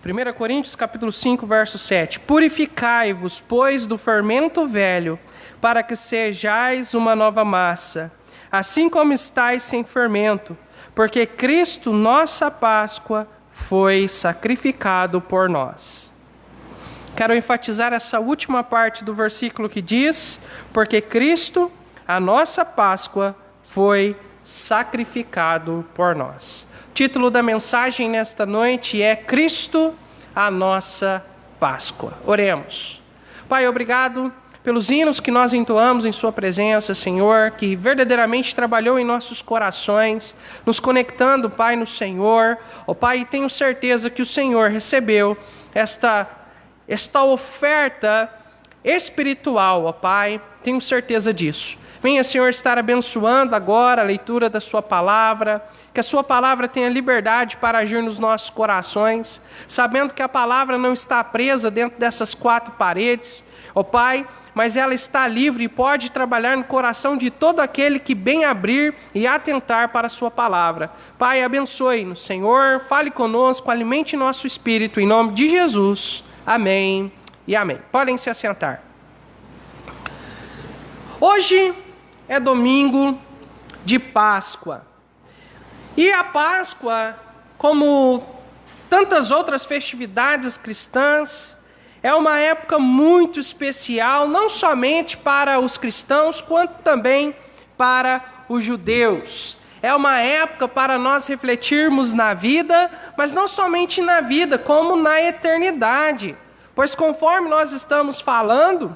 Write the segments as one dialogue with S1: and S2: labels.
S1: 1 Coríntios capítulo 5, verso 7. Purificai-vos, pois, do fermento velho, para que sejais uma nova massa, assim como estáis sem fermento, porque Cristo, nossa Páscoa, foi sacrificado por nós. Quero enfatizar essa última parte do versículo que diz, porque Cristo, a nossa Páscoa, foi sacrificado por nós. O título da mensagem nesta noite é Cristo, a nossa Páscoa. Oremos. Pai, obrigado pelos hinos que nós entoamos em Sua presença, Senhor, que verdadeiramente trabalhou em nossos corações, nos conectando, Pai, no Senhor. Ó Pai, tenho certeza que o Senhor recebeu esta oferta espiritual, ó Pai, tenho certeza disso. Venha, Senhor, estar abençoando agora a leitura da Sua palavra, que a Sua palavra tenha liberdade para agir nos nossos corações, sabendo que a palavra não está presa dentro dessas quatro paredes, ó Pai, mas ela está livre e pode trabalhar no coração de todo aquele que bem abrir e atentar para a Sua palavra. Pai, abençoe-nos, Senhor, fale conosco, alimente nosso espírito, em nome de Jesus. Amém e amém. Podem se assentar. Hoje é domingo de Páscoa. E a Páscoa, como tantas outras festividades cristãs, é uma época muito especial, não somente para os cristãos, quanto também para os judeus. É uma época para nós refletirmos na vida, mas não somente na vida, como na eternidade. Pois conforme nós estamos falando,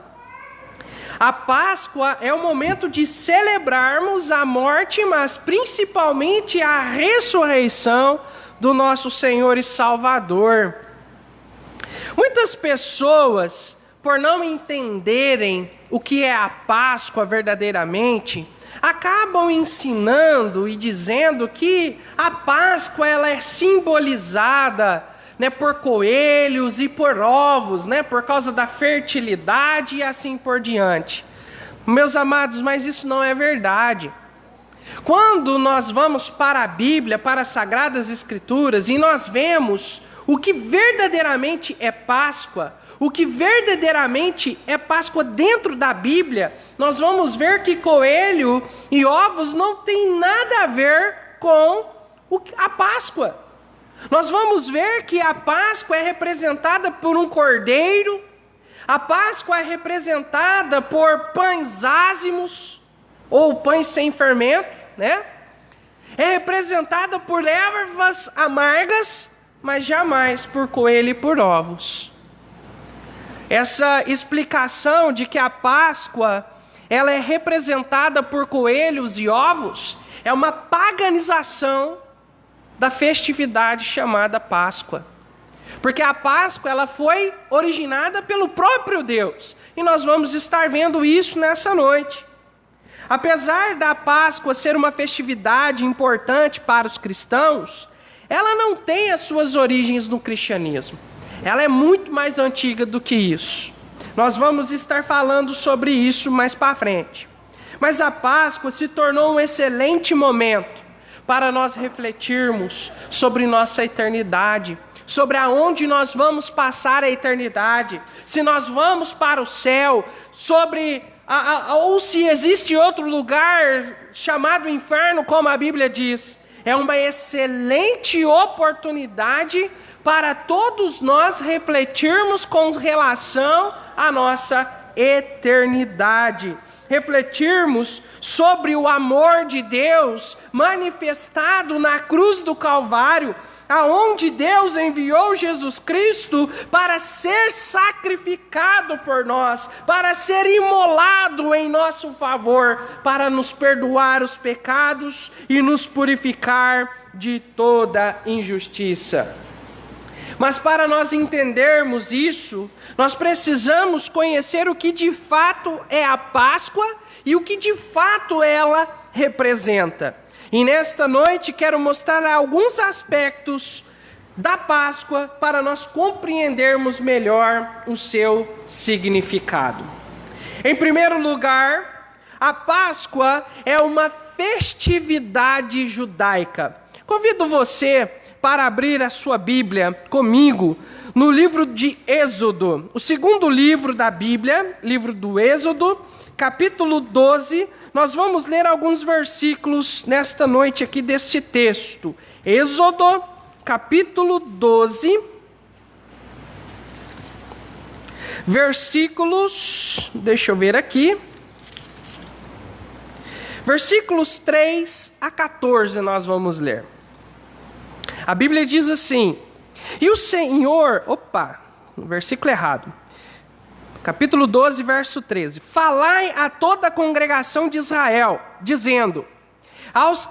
S1: a Páscoa é o momento de celebrarmos a morte, mas principalmente a ressurreição do nosso Senhor e Salvador. Muitas pessoas, por não entenderem o que é a Páscoa verdadeiramente, acabam ensinando e dizendo que a Páscoa ela é simbolizada, por coelhos e por ovos, por causa da fertilidade e assim por diante. Meus amados, mas isso não é verdade. Quando nós vamos para a Bíblia, para as Sagradas Escrituras, e nós vemos o que verdadeiramente é Páscoa, o que verdadeiramente é Páscoa dentro da Bíblia, nós vamos ver que coelho e ovos não tem nada a ver com a Páscoa. Nós vamos ver que a Páscoa é representada por um cordeiro, a Páscoa é representada por pães ázimos, ou pães sem fermento, É representada por ervas amargas, mas jamais por coelho e por ovos. Essa explicação de que a Páscoa ela é representada por coelhos e ovos é uma paganização da festividade chamada Páscoa. Porque a Páscoa ela foi originada pelo próprio Deus. E nós vamos estar vendo isso nessa noite. Apesar da Páscoa ser uma festividade importante para os cristãos, ela não tem as suas origens no cristianismo. Ela é muito mais antiga do que isso. Nós vamos estar falando sobre isso mais para frente. Mas a Páscoa se tornou um excelente momento para nós refletirmos sobre nossa eternidade, sobre aonde nós vamos passar a eternidade, se nós vamos para o céu, ou se existe outro lugar chamado inferno, como a Bíblia diz. É uma excelente oportunidade para todos nós refletirmos com relação à nossa eternidade. Refletirmos sobre o amor de Deus manifestado na cruz do Calvário, aonde Deus enviou Jesus Cristo para ser sacrificado por nós, para ser imolado em nosso favor, para nos perdoar os pecados e nos purificar de toda injustiça. Mas para nós entendermos isso, nós precisamos conhecer o que de fato é a Páscoa e o que de fato ela representa. E nesta noite quero mostrar alguns aspectos da Páscoa para nós compreendermos melhor o seu significado. Em primeiro lugar, a Páscoa é uma festividade judaica. Convido você para abrir a sua Bíblia comigo no livro de Êxodo, o segundo livro da Bíblia, livro do Êxodo, capítulo 12. Nós vamos ler alguns versículos nesta noite aqui deste texto. Êxodo, capítulo 12, versículos, deixa eu ver aqui, versículos 3 a 14 nós vamos ler. A Bíblia diz assim: e o Senhor, versículo errado, capítulo 12, verso 13. Falai a toda a congregação de Israel, dizendo: aos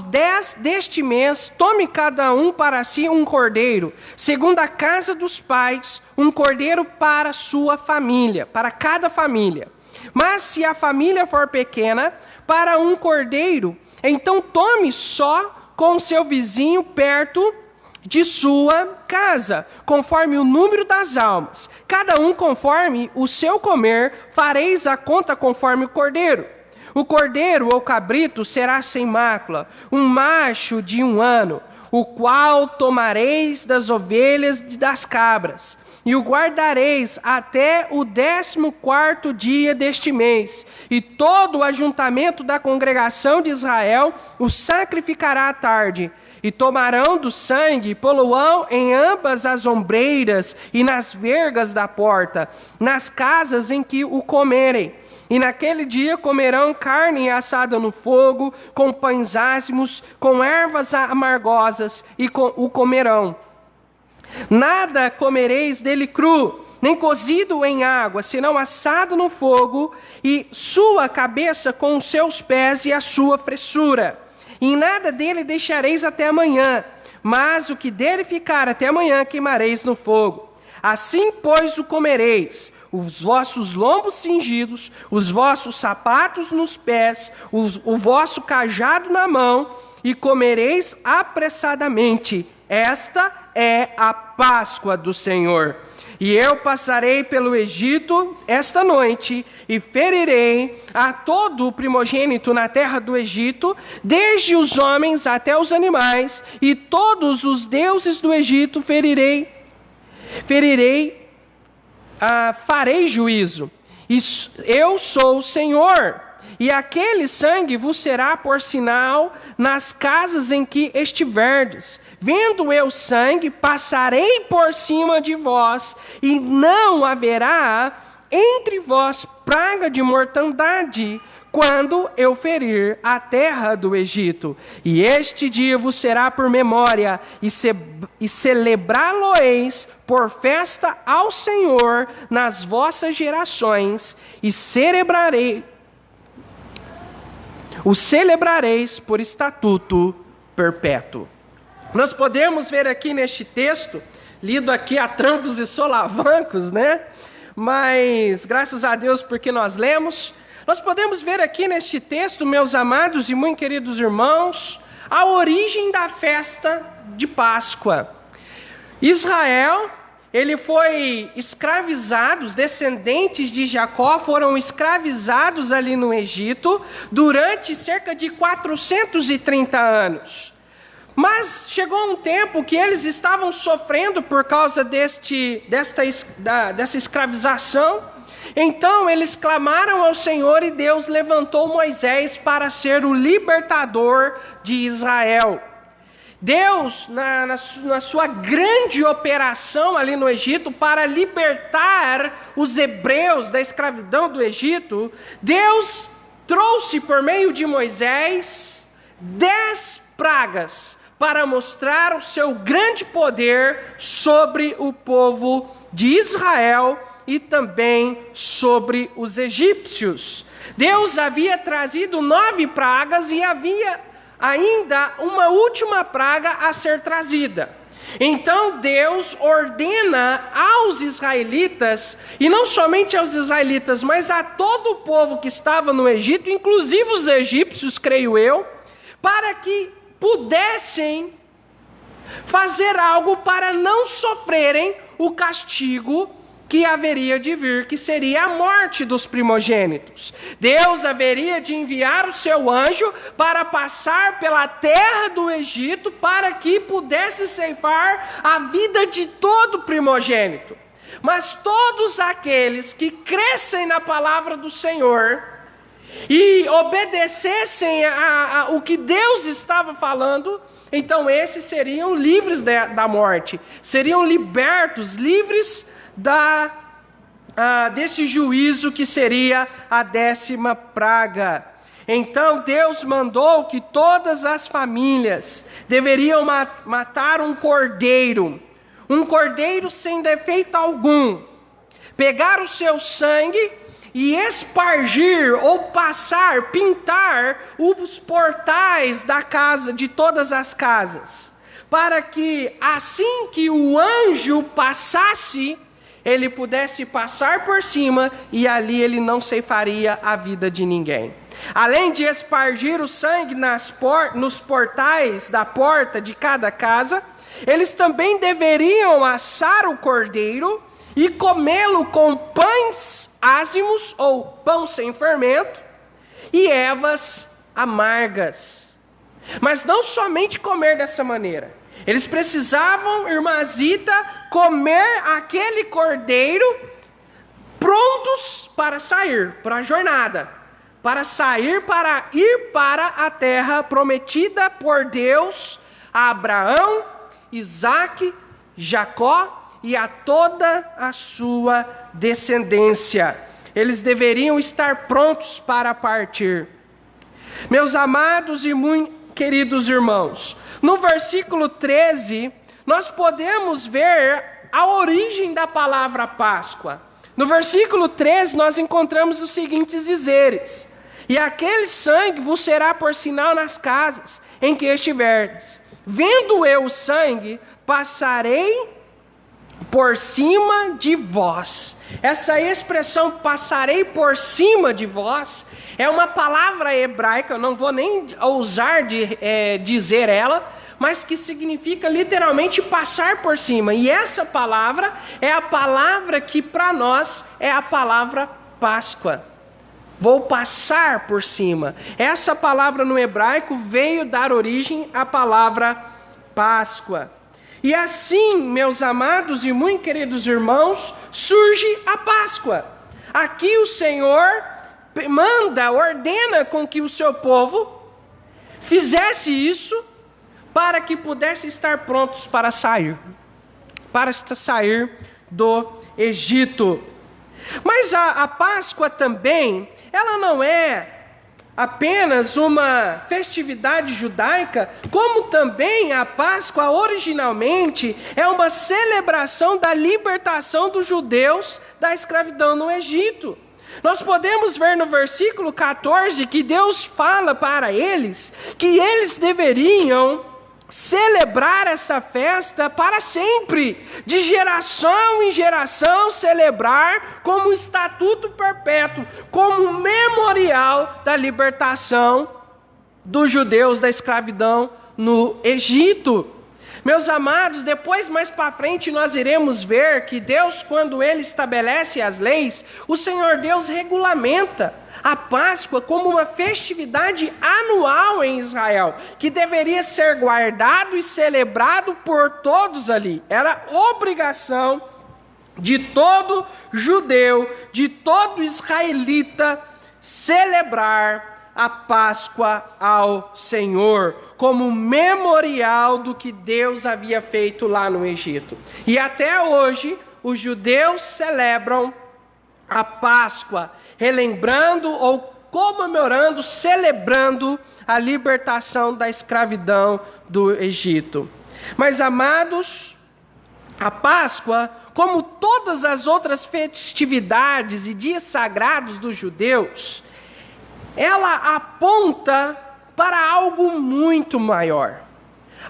S1: 10 deste mês, tome cada um para si um cordeiro, segundo a casa dos pais, um cordeiro para sua família, para cada família. Mas se a família for pequena, para um cordeiro, então tome só com seu vizinho perto de sua casa, conforme o número das almas. Cada um conforme o seu comer, fareis a conta conforme o cordeiro. O cordeiro ou cabrito será sem mácula, um macho de 1 ano, o qual tomareis das ovelhas e das cabras, e o guardareis até o 14º dia deste mês, e todo o ajuntamento da congregação de Israel o sacrificará à tarde. E tomarão do sangue e poluão em ambas as ombreiras e nas vergas da porta, nas casas em que o comerem. E naquele dia comerão carne assada no fogo, com pães ázimos, com ervas amargosas, e o comerão. Nada comereis dele cru, nem cozido em água, senão assado no fogo, e sua cabeça com os seus pés e a sua fressura. Em nada dele deixareis até amanhã, mas o que dele ficar até amanhã queimareis no fogo. Assim, pois, o comereis: os vossos lombos cingidos, os vossos sapatos nos pés, o vosso cajado na mão, e comereis apressadamente. Esta é a Páscoa do Senhor. E eu passarei pelo Egito esta noite, e ferirei a todo o primogênito na terra do Egito, desde os homens até os animais, e todos os deuses do Egito farei juízo. Eu sou o Senhor. E aquele sangue vos será por sinal nas casas em que estiverdes. Vendo eu sangue, passarei por cima de vós, e não haverá entre vós praga de mortandade, quando eu ferir a terra do Egito. E este dia vos será por memória, e celebrá-lo-eis por festa ao Senhor nas vossas gerações, e o celebrareis por estatuto perpétuo. Nós podemos ver aqui neste texto, lido aqui a trancos e solavancos, né? Mas graças a Deus porque nós lemos. Nós podemos ver aqui neste texto, meus amados e muito queridos irmãos, a origem da festa de Páscoa. Israel, ele foi escravizado, os descendentes de Jacó foram escravizados ali no Egito durante cerca de 430 anos. Mas chegou um tempo que eles estavam sofrendo por causa dessa escravização. Então eles clamaram ao Senhor, e Deus levantou Moisés para ser o libertador de Israel. Deus, na sua grande operação ali no Egito, para libertar os hebreus da escravidão do Egito, Deus trouxe por meio de Moisés 10 pragas para mostrar o seu grande poder sobre o povo de Israel e também sobre os egípcios. Deus havia trazido 9 pragas e havia ainda uma última praga a ser trazida. Então Deus ordena aos israelitas, e não somente aos israelitas, mas a todo o povo que estava no Egito, inclusive os egípcios, creio eu, para que pudessem fazer algo para não sofrerem o castigo que haveria de vir, que seria a morte dos primogênitos. Deus haveria de enviar o seu anjo para passar pela terra do Egito para que pudesse ceifar a vida de todo primogênito. Mas todos aqueles que crescem na palavra do Senhor e obedecessem o que Deus estava falando, então esses seriam livres da morte, seriam libertos, livres desse juízo que seria a 10ª praga. Então Deus mandou que todas as famílias deveriam matar um cordeiro sem defeito algum, pegar o seu sangue e espargir ou pintar os portais da casa, de todas as casas, para que assim que o anjo passasse, ele pudesse passar por cima e ali ele não ceifaria a vida de ninguém. Além de espargir o sangue nos portais da porta de cada casa, eles também deveriam assar o cordeiro e comê-lo com pães ázimos, ou pão sem fermento, e ervas amargas. Mas não somente comer dessa maneira. Eles precisavam, irmã Zita, comer aquele cordeiro prontos para sair, para a jornada. Para sair, para ir para a terra prometida por Deus a Abraão, Isaque, Jacó e a toda a sua descendência. Eles deveriam estar prontos para partir. Meus amados e muito queridos irmãos, no versículo 13, nós podemos ver a origem da palavra Páscoa. No versículo 13, nós encontramos os seguintes dizeres: e aquele sangue vos será por sinal nas casas em que estiverdes. Vendo eu o sangue, passarei por cima de vós. Essa expressão, passarei por cima de vós, é uma palavra hebraica, eu não vou nem ousar dizer ela, mas que significa literalmente passar por cima. E essa palavra é a palavra que para nós é a palavra Páscoa. Vou passar por cima. Essa palavra no hebraico veio dar origem à palavra Páscoa. E assim, meus amados e muito queridos irmãos, surge a Páscoa. Aqui o Senhor ordena com que o seu povo fizesse isso para que pudesse estar prontos para sair do Egito. Mas a Páscoa também, ela não é apenas uma festividade judaica, como também a Páscoa originalmente é uma celebração da libertação dos judeus da escravidão no Egito. Nós podemos ver no versículo 14 que Deus fala para eles que eles deveriam celebrar essa festa para sempre, de geração em geração, celebrar como estatuto perpétuo, como memorial da libertação dos judeus da escravidão no Egito. Meus amados, depois mais para frente nós iremos ver que Deus, quando Ele estabelece as leis, o Senhor Deus regulamenta a Páscoa como uma festividade anual em Israel, que deveria ser guardado e celebrado por todos ali. Era obrigação de todo judeu, de todo israelita, celebrar a Páscoa ao Senhor, como memorial do que Deus havia feito lá no Egito. E até hoje, os judeus celebram a Páscoa, relembrando ou comemorando, celebrando a libertação da escravidão do Egito. Mas, amados, a Páscoa, como todas as outras festividades e dias sagrados dos judeus, ela aponta para algo muito maior.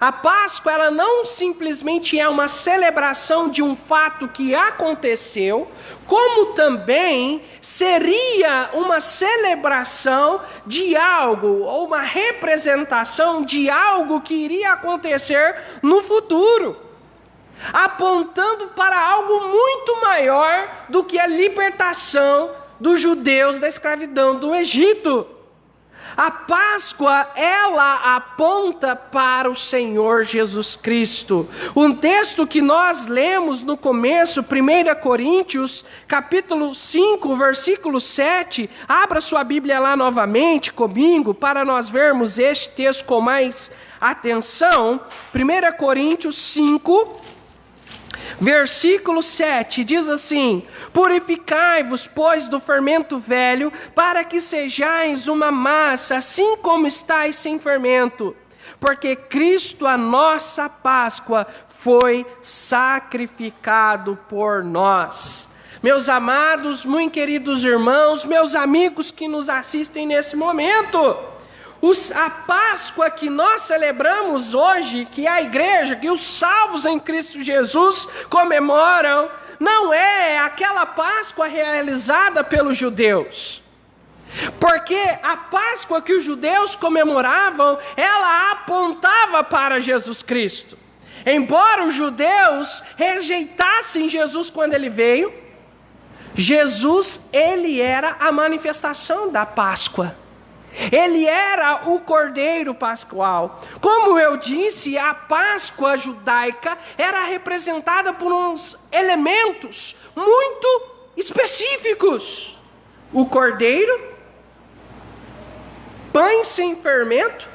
S1: A Páscoa, ela não simplesmente é uma celebração de um fato que aconteceu, como também seria uma celebração de algo, ou uma representação de algo que iria acontecer no futuro. apontando para algo muito maior do que a libertação dos judeus da escravidão do Egito. A Páscoa, ela aponta para o Senhor Jesus Cristo. Um texto que nós lemos no começo, 1 Coríntios, capítulo 5, versículo 7. Abra sua Bíblia lá novamente comigo, para nós vermos este texto com mais atenção. 1 Coríntios 5, versículo 7, diz assim: purificai-vos, pois, do fermento velho, para que sejais uma massa, assim como estáis sem fermento. Porque Cristo, a nossa Páscoa, foi sacrificado por nós. Meus amados, muito queridos irmãos, meus amigos que nos assistem nesse momento, a Páscoa que nós celebramos hoje, que a igreja, que os salvos em Cristo Jesus comemoram, não é aquela Páscoa realizada pelos judeus. Porque a Páscoa que os judeus comemoravam, ela apontava para Jesus Cristo. Embora os judeus rejeitassem Jesus quando ele veio, Jesus, ele era a manifestação da Páscoa. Ele era o Cordeiro Pascual. Como eu disse, a Páscoa judaica era representada por uns elementos muito específicos: o cordeiro, pães sem fermento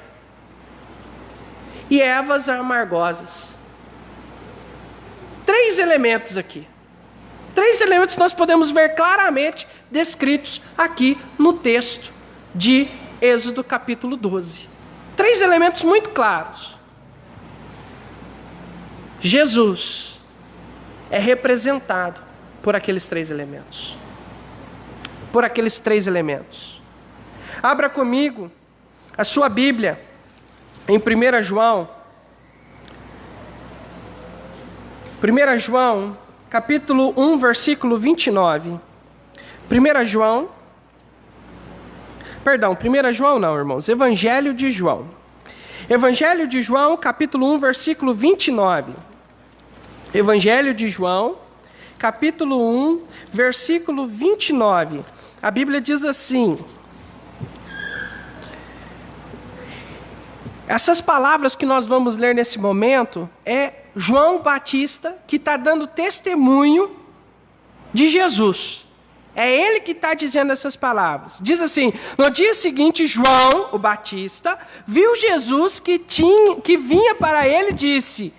S1: e ervas amargosas. 3 elementos aqui. 3 elementos nós podemos ver claramente descritos aqui no texto de Êxodo capítulo 12. 3 elementos muito claros. Jesus é representado por aqueles 3 elementos. Por aqueles 3 elementos. Abra comigo a sua Bíblia em 1 João. 1 João, capítulo 1, versículo 29. 1 João não, irmãos. Evangelho de João. Evangelho de João, capítulo 1, versículo 29. Evangelho de João, capítulo 1, versículo 29. A Bíblia diz assim: essas palavras que nós vamos ler nesse momento é João Batista que está dando testemunho de Jesus. É ele que está dizendo essas palavras. Diz assim: no dia seguinte, João, o Batista, viu Jesus que vinha para ele e disse: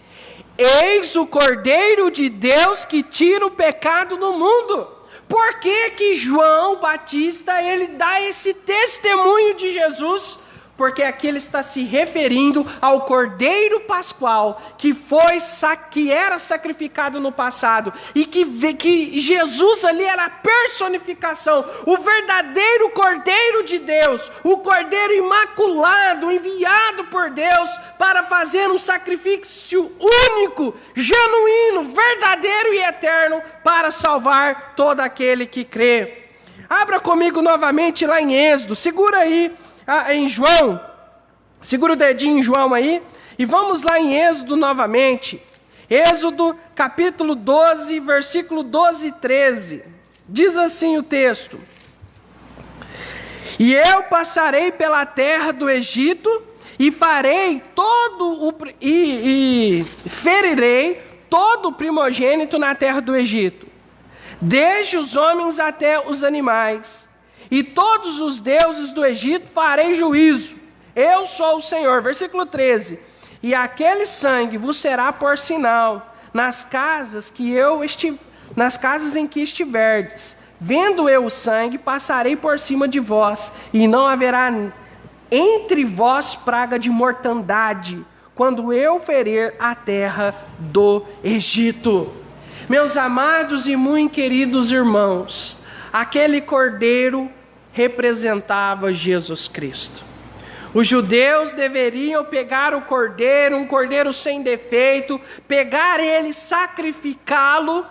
S1: eis o Cordeiro de Deus que tira o pecado do mundo. Por que que João Batista, ele dá esse testemunho de Jesus? Porque aqui ele está se referindo ao Cordeiro Pascual, que era sacrificado no passado, e que Jesus ali era a personificação, o verdadeiro Cordeiro de Deus, o Cordeiro imaculado, enviado por Deus para fazer um sacrifício único, genuíno, verdadeiro e eterno, para salvar todo aquele que crê. Abra comigo novamente lá em Êxodo, segura aí, em João, segura o dedinho em João aí, e vamos lá em Êxodo novamente. Êxodo capítulo 12, versículo 12 e 13. Diz assim o texto: e eu passarei pela terra do Egito, e ferirei todo o primogênito na terra do Egito, desde os homens até os animais, e todos os deuses do Egito farei juízo. Eu sou o Senhor. Versículo 13. E aquele sangue vos será por sinal nas casas em que estiverdes. Vendo eu o sangue, passarei por cima de vós, e não haverá entre vós praga de mortandade, quando eu ferir a terra do Egito. Meus amados e muito queridos irmãos, aquele cordeiro representava Jesus Cristo. Os judeus deveriam pegar o cordeiro, um cordeiro sem defeito, pegar ele, sacrificá-lo,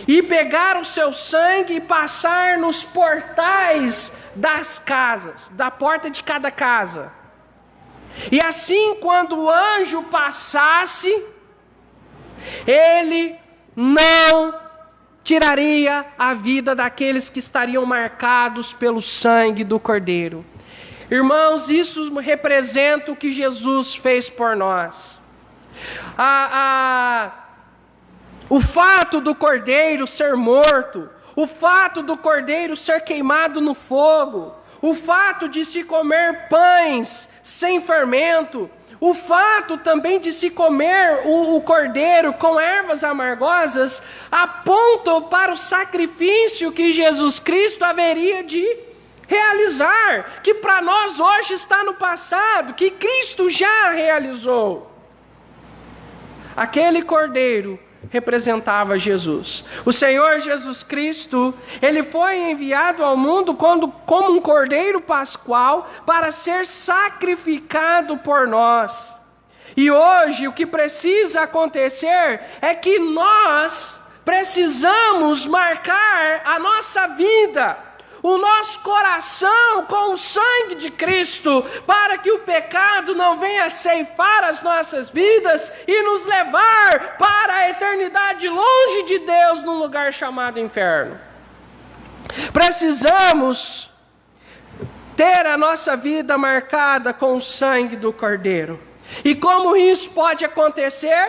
S1: e pegar o seu sangue e passar nos portais das casas, da porta de cada casa. E assim, quando o anjo passasse, Ele não tiraria a vida daqueles que estariam marcados pelo sangue do Cordeiro. Irmãos, isso representa o que Jesus fez por nós. O fato do Cordeiro ser morto, o fato do Cordeiro ser queimado no fogo, o fato de se comer pães sem fermento, o fato também de se comer o cordeiro com ervas amargosas, apontam para o sacrifício que Jesus Cristo haveria de realizar, que para nós hoje está no passado, que Cristo já realizou. Aquele cordeiro representava Jesus. O Senhor Jesus Cristo, Ele foi enviado ao mundo como um cordeiro pascual para ser sacrificado por nós. E hoje o que precisa acontecer é que nós precisamos marcar a nossa vida, o nosso coração com o sangue de Cristo, para que o pecado não venha ceifar as nossas vidas e nos levar para a eternidade longe de Deus, num lugar chamado inferno. Precisamos ter a nossa vida marcada com o sangue do Cordeiro. E como isso pode acontecer?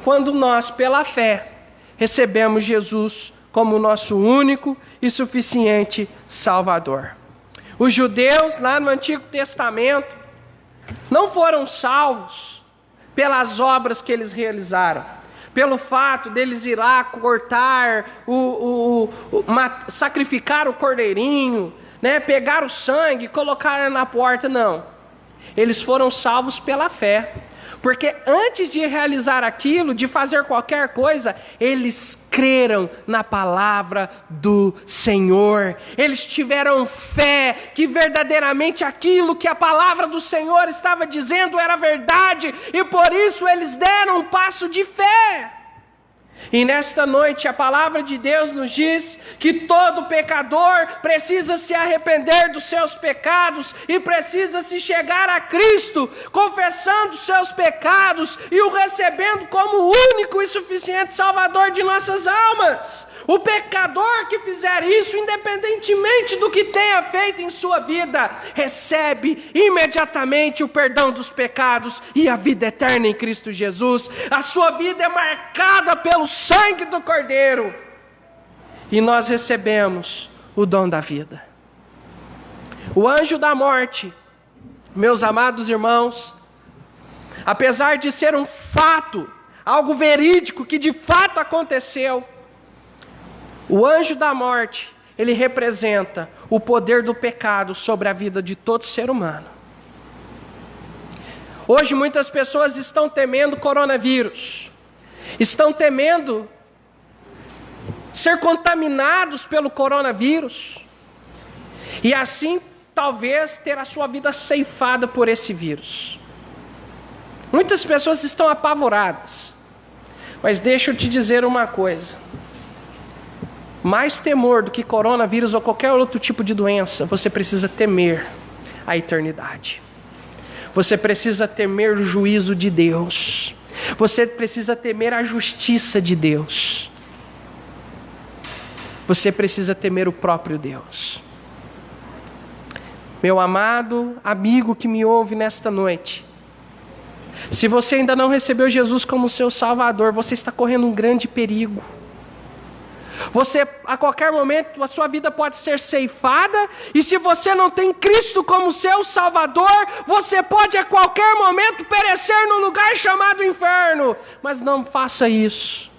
S1: Quando nós, pela fé, recebemos Jesus como nosso único e suficiente Salvador. Os judeus, lá no Antigo Testamento, não foram salvos pelas obras que eles realizaram, pelo fato deles ir lá cortar, sacrificar o cordeirinho, né, pegar o sangue e colocar na porta, não. Eles foram salvos pela fé. Porque antes de realizar aquilo, de fazer qualquer coisa, eles creram na palavra do Senhor. Eles tiveram fé que verdadeiramente aquilo que a palavra do Senhor estava dizendo era verdade. E por isso eles deram um passo de fé. E nesta noite a palavra de Deus nos diz que todo pecador precisa se arrepender dos seus pecados e precisa se chegar a Cristo, confessando seus pecados e o recebendo como único e suficiente Salvador de nossas almas. O pecador que fizer isso, independentemente do que tenha feito em sua vida, recebe imediatamente o perdão dos pecados e a vida eterna em Cristo Jesus. A sua vida é marcada pelo sangue do Cordeiro. E nós recebemos o dom da vida. O anjo da morte, meus amados irmãos, apesar de ser um fato, algo verídico que de fato aconteceu, o anjo da morte, ele representa o poder do pecado sobre a vida de todo ser humano. Hoje muitas pessoas estão temendo coronavírus, estão temendo ser contaminados pelo coronavírus, e assim talvez ter a sua vida ceifada por esse vírus. Muitas pessoas estão apavoradas, mas deixa eu te dizer uma coisa. Mais temor do que coronavírus ou qualquer outro tipo de doença, você precisa temer a eternidade. Você precisa temer o juízo de Deus. Você precisa temer a justiça de Deus. Você precisa temer o próprio Deus. Meu amado amigo que me ouve nesta noite, se você ainda não recebeu Jesus como seu Salvador, você está correndo um grande perigo. Você, a qualquer momento, a sua vida pode ser ceifada, e se você não tem Cristo como seu Salvador, você pode a qualquer momento perecer no lugar chamado inferno. Mas não faça isso.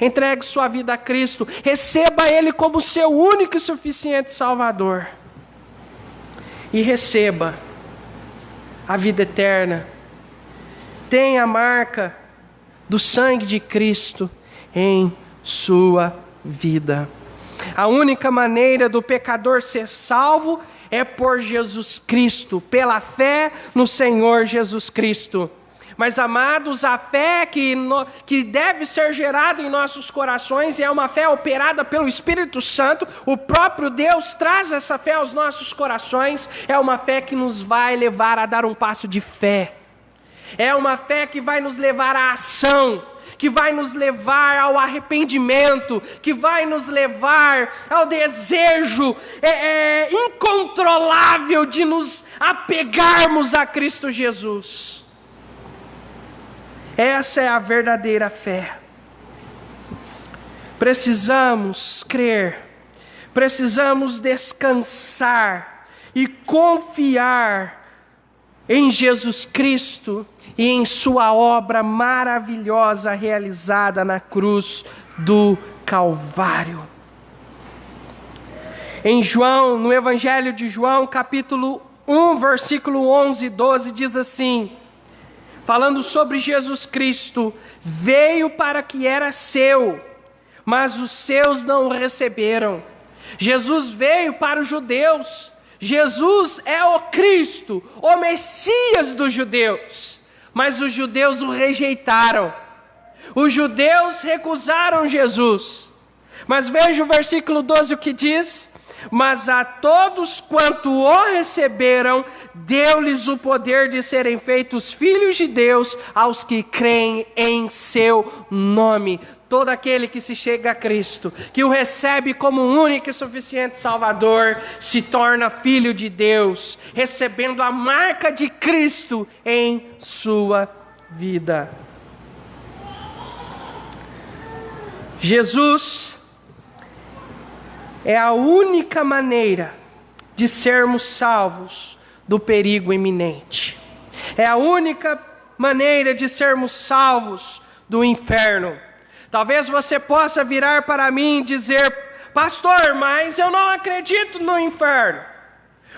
S1: Entregue sua vida a Cristo, receba Ele como seu único e suficiente Salvador. E receba a vida eterna. Tenha a marca do sangue de Cristo em sua vida. A única maneira do pecador ser salvo é por Jesus Cristo, pela fé no Senhor Jesus Cristo. Mas, amados, a fé que deve ser gerada em nossos corações é uma fé operada pelo Espírito Santo. O próprio Deus traz essa fé aos nossos corações. É uma fé que nos vai levar a dar um passo de fé. É uma fé que vai nos levar à ação, que vai nos levar ao arrependimento, que vai nos levar ao desejo incontrolável de nos apegarmos a Cristo Jesus. Essa é a verdadeira fé. Precisamos crer, precisamos descansar e confiar em Jesus Cristo e em sua obra maravilhosa realizada na cruz do Calvário. Em João, no Evangelho de João, capítulo 1, versículo 11 e 12, diz assim, falando sobre Jesus Cristo: veio para que era seu, mas os seus não o receberam. Jesus veio para os judeus. Jesus é o Cristo, o Messias dos judeus. Mas os judeus o rejeitaram. Os judeus recusaram Jesus. Mas veja o versículo 12 o que diz: mas a todos quanto o receberam, deu-lhes o poder de serem feitos filhos de Deus, aos que creem em seu nome. Todo aquele que se chega a Cristo, que o recebe como único e suficiente Salvador, se torna filho de Deus, recebendo a marca de Cristo em sua vida. Jesus é a única maneira de sermos salvos do perigo iminente. É a única maneira de sermos salvos do inferno. Talvez você possa virar para mim e dizer: pastor, mas eu não acredito no inferno.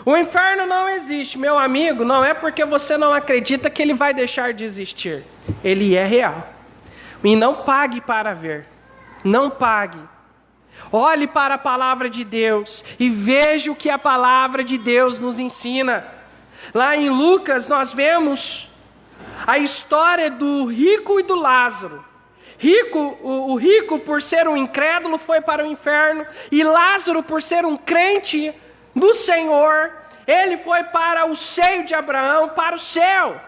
S1: O inferno não existe. Meu amigo, não é porque você não acredita que ele vai deixar de existir. Ele é real. E não pague para ver. Não pague. Olhe para a palavra de Deus e veja o que a palavra de Deus nos ensina. Lá em Lucas nós vemos a história do rico e do Lázaro. O rico, por ser um incrédulo, foi para o inferno, e Lázaro, por ser um crente no Senhor, ele foi para o seio de Abraão, para o céu.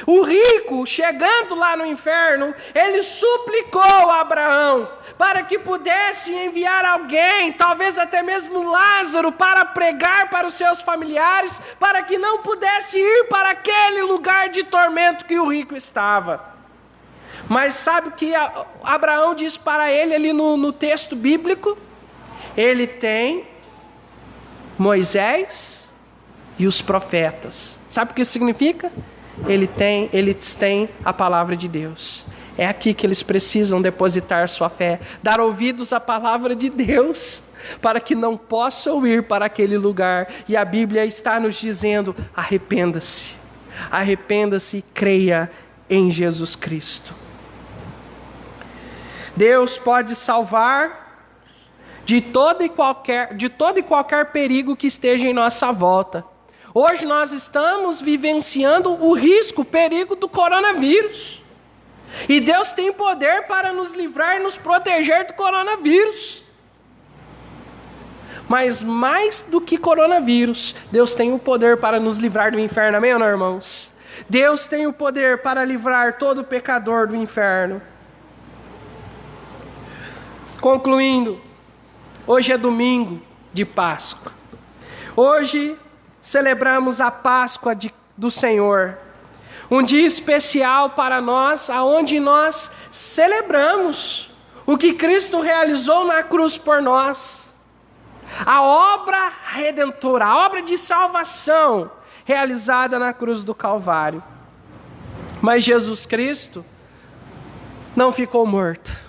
S1: O rico, chegando lá no inferno, ele suplicou a Abraão para que pudesse enviar alguém, talvez até mesmo Lázaro, para pregar para os seus familiares, para que não pudesse ir para aquele lugar de tormento que o rico estava. Mas sabe o que Abraão diz para ele ali no texto bíblico? Ele tem Moisés e os profetas. Sabe o que isso significa? Eles têm a palavra de Deus. É aqui que eles precisam depositar sua fé, dar ouvidos à palavra de Deus, para que não possam ir para aquele lugar. E a Bíblia está nos dizendo: arrependa-se, arrependa-se e creia em Jesus Cristo. Deus pode salvar de todo e qualquer perigo que esteja em nossa volta. Hoje nós estamos vivenciando o perigo do coronavírus. E Deus tem poder para nos livrar e nos proteger do coronavírus. Mas mais do que coronavírus, Deus tem o poder para nos livrar do inferno, amém, irmãos? Deus tem o poder para livrar todo pecador do inferno. Concluindo, hoje é domingo de Páscoa. Hoje celebramos a Páscoa do Senhor. Um dia especial para nós, aonde nós celebramos o que Cristo realizou na cruz por nós. A obra redentora, a obra de salvação realizada na cruz do Calvário. Mas Jesus Cristo não ficou morto.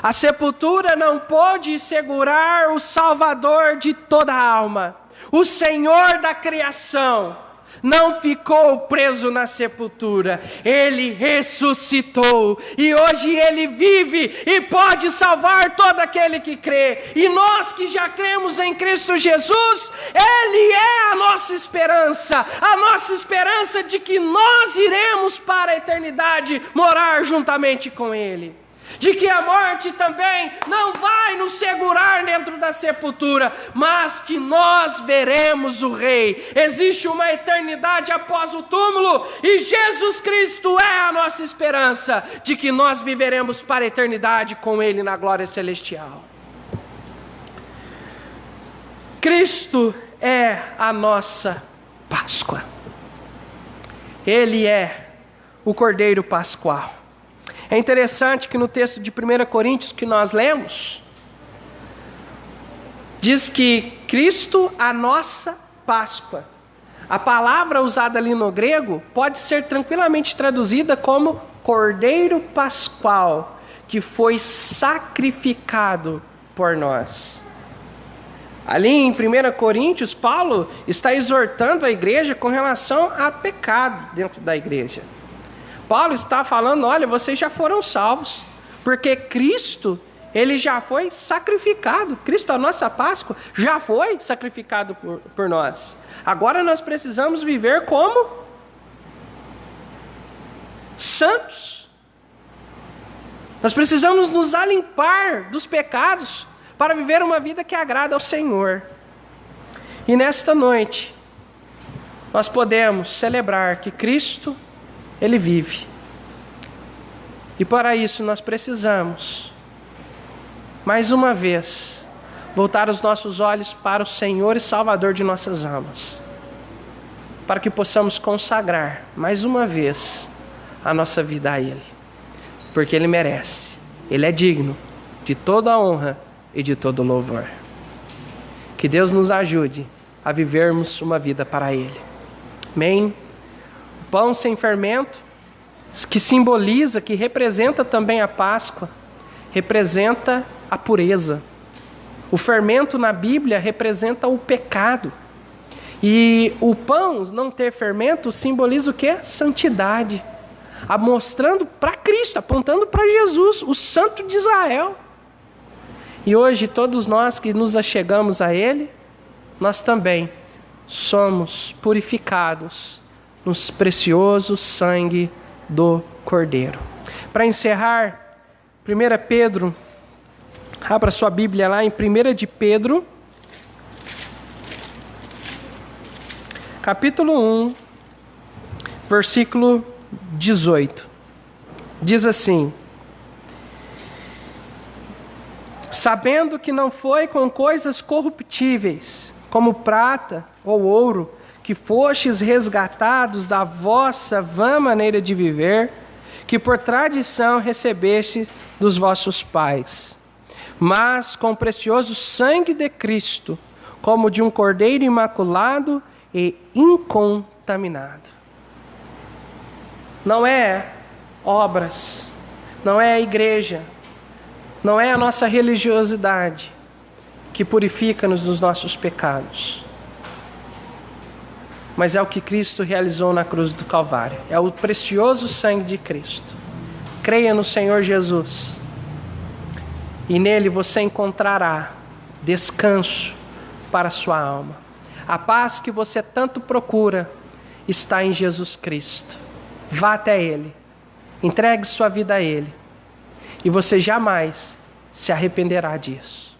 S1: A sepultura não pôde segurar o Salvador de toda a alma. O Senhor da criação não ficou preso na sepultura. Ele ressuscitou. E hoje Ele vive e pode salvar todo aquele que crê. E nós que já cremos em Cristo Jesus, Ele é a nossa esperança. A nossa esperança de que nós iremos para a eternidade morar juntamente com Ele. de que a morte também não vai nos segurar dentro da sepultura, mas que nós veremos o Rei. Existe uma eternidade após o túmulo, e Jesus Cristo é a nossa esperança de que nós viveremos para a eternidade com Ele na glória celestial. Cristo é a nossa Páscoa. Ele é o Cordeiro Pascual. É interessante que no texto de 1 Coríntios que nós lemos, diz que Cristo, a nossa Páscoa. A palavra usada ali no grego pode ser tranquilamente traduzida como Cordeiro Pascual, que foi sacrificado por nós. Ali em 1 Coríntios, Paulo está exortando a igreja com relação a pecado dentro da igreja. Paulo está falando, olha, vocês já foram salvos, porque Cristo, Ele já foi sacrificado. Cristo, a nossa Páscoa, já foi sacrificado por nós. Agora nós precisamos viver como santos. Nós precisamos nos alimpar dos pecados para viver uma vida que agrada ao Senhor. E nesta noite, nós podemos celebrar que Cristo, Ele vive. E para isso nós precisamos, mais uma vez, voltar os nossos olhos para o Senhor e Salvador de nossas almas, para que possamos consagrar, mais uma vez, a nossa vida a Ele, porque Ele merece, Ele é digno de toda a honra e de todo louvor. Que Deus nos ajude a vivermos uma vida para Ele. Amém? O pão sem fermento, que simboliza, que representa também a Páscoa, representa a pureza. O fermento na Bíblia representa o pecado. E o pão não ter fermento simboliza o quê? Santidade. Mostrando para Cristo, apontando para Jesus, o Santo de Israel. E hoje todos nós que nos achegamos a Ele, nós também somos purificados no precioso sangue do Cordeiro. Para encerrar, 1 Pedro, abra sua Bíblia lá em 1 de Pedro, capítulo 1, versículo 18. Diz assim: sabendo que não foi com coisas corruptíveis, como prata ou ouro, que fostes resgatados da vossa vã maneira de viver, que por tradição recebeste dos vossos pais, mas com o precioso sangue de Cristo, como de um cordeiro imaculado e incontaminado. Não é obras, não é a igreja, não é a nossa religiosidade que purifica-nos dos nossos pecados, mas é o que Cristo realizou na cruz do Calvário. É o precioso sangue de Cristo. Creia no Senhor Jesus, e nele você encontrará descanso para a sua alma. A paz que você tanto procura está em Jesus Cristo. Vá até Ele, entregue sua vida a Ele, e você jamais se arrependerá disso.